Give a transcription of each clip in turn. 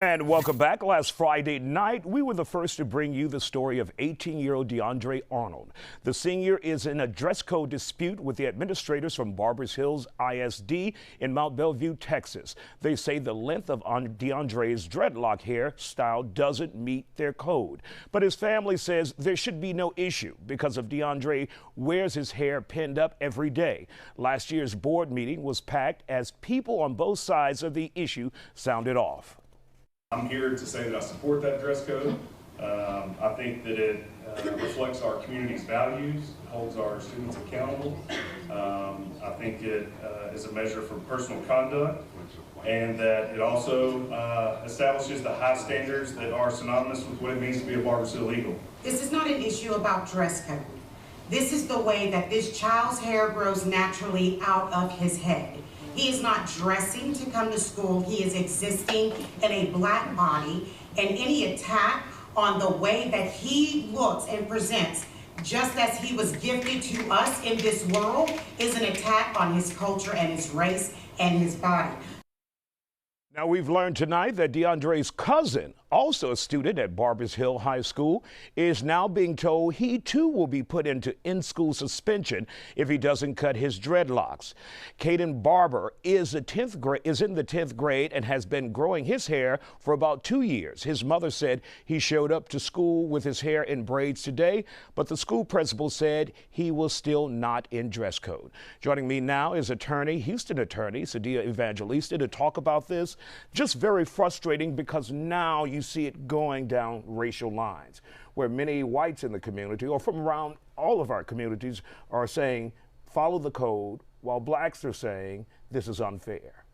And welcome back. Last Friday night, we were the first to bring you the story of 18-year-old DeAndre Arnold. The senior is in a dress code dispute with the administrators from Barbers Hills ISD in Mount Bellevue, Texas. They say the length of DeAndre's dreadlock hair style doesn't meet their code. But his family says there should be no issue because of DeAndre wears his hair pinned up every day. Last year's board meeting was packed as people on both sides of the issue sounded off. I'm here to say that I support that dress code. I think that it reflects our community's values, holds our students accountable. I think it is a measure for personal conduct, and that it also establishes the high standards that are synonymous with what it means to be a Barbers Hill Eagle. This is not an issue about dress code. This is the way that this child's hair grows naturally out of his head. He is not dressing to come to school. He is existing in a black body, and any attack on the way that he looks and presents, just as he was gifted to us in this world, is an attack on his culture and his race and his body. Now, we've learned tonight that DeAndre's cousin, also a student at Barbers Hill High School, is now being told he too will be put into in-school suspension if he doesn't cut his dreadlocks. Caden Barber is in the 10th grade and has been growing his hair for about 2 years. His mother said he showed up to school with his hair in braids today, but the school principal said he was still not in dress code. Joining me now is Houston attorney Sadia Evangelista to talk about this. Just very frustrating because now you see it going down racial lines, where many whites in the community or from around all of our communities are saying follow the code, while blacks are saying this is unfair.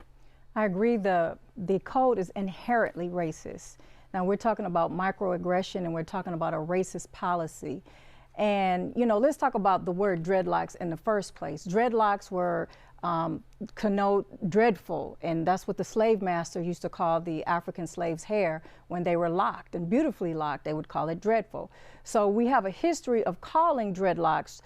I agree. The code is inherently racist. Now we're talking about microaggression and we're talking about a racist policy. And, you know, let's talk about the word dreadlocks in the first place. Dreadlocks were connote dreadful, and that's what the slave master used to call the African slaves' hair when they were locked, and beautifully locked, they would call it dreadful. So we have a history of calling dreadlocks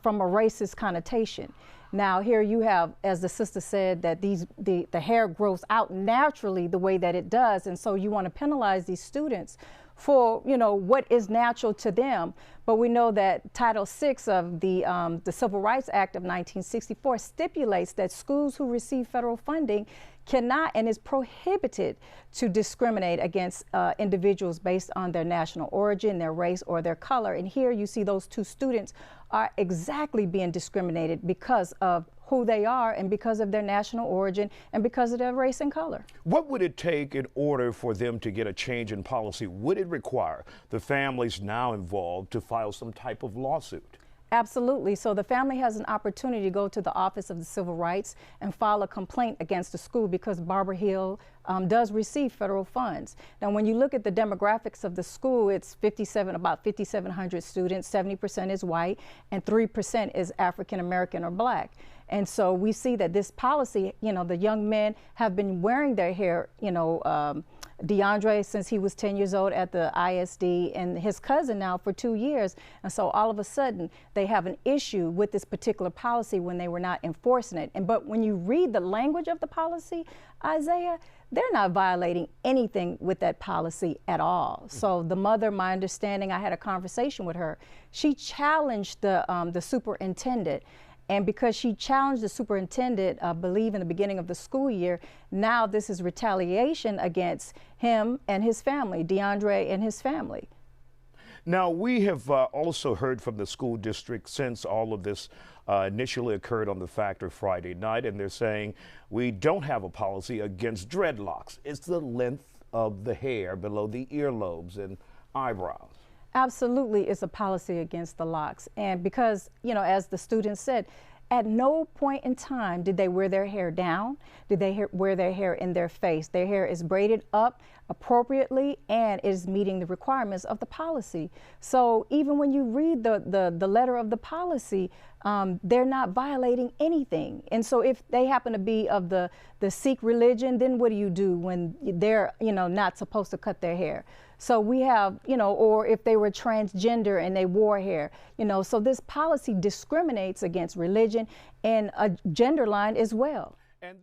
from a racist connotation. Now here you have, as the sister said, that the hair grows out naturally the way that it does, and so you want to penalize these students for, you know, what is natural to them. But we know that Title VI of the Civil Rights Act of 1964 stipulates that schools who receive federal funding cannot and is prohibited to discriminate against individuals based on their national origin, their race, or their color. And here you see those two students are exactly being discriminated because of who they are and because of their national origin and because of their race and color. What would it take in order for them to get a change in policy? Would it require the families now involved to file some type of lawsuit? Absolutely. So the family has an opportunity to go to the Office of the Civil Rights and file a complaint against the school because Barber Hill does receive federal funds. Now, when you look at the demographics of the school, it's about 5,700 students, 70% is white, and 3% is African American or black. And so we see that this policy, you know, the young men have been wearing their hair, you know, DeAndre since he was 10 years old at the ISD, and his cousin now for 2 years. And so all of a sudden they have an issue with this particular policy when they were not enforcing it. But when you read the language of the policy, Isaiah, they're not violating anything with that policy at all. So the mother, my understanding, I had a conversation with her. She challenged the superintendent. And because she challenged the superintendent, I believe in the beginning of the school year, now this is retaliation against him and his family, DeAndre and his family. Now, we have also heard from the school district since all of this initially occurred on the Factor Friday night, and they're saying we don't have a policy against dreadlocks. It's the length of the hair below the earlobes and eyebrows. Absolutely, it's a policy against the locks. And because, you know, as the students said, at no point in time did they wear their hair down, did they wear their hair in their face. Their hair is braided up appropriately and is meeting the requirements of the policy. So even when you read the letter of the policy, they're not violating anything. And so if they happen to be of the Sikh religion, then what do you do when they're, you know, not supposed to cut their hair? So we have, you know, or if they were transgender and they wore hair, you know, so this policy discriminates against religion and a gender line as well. And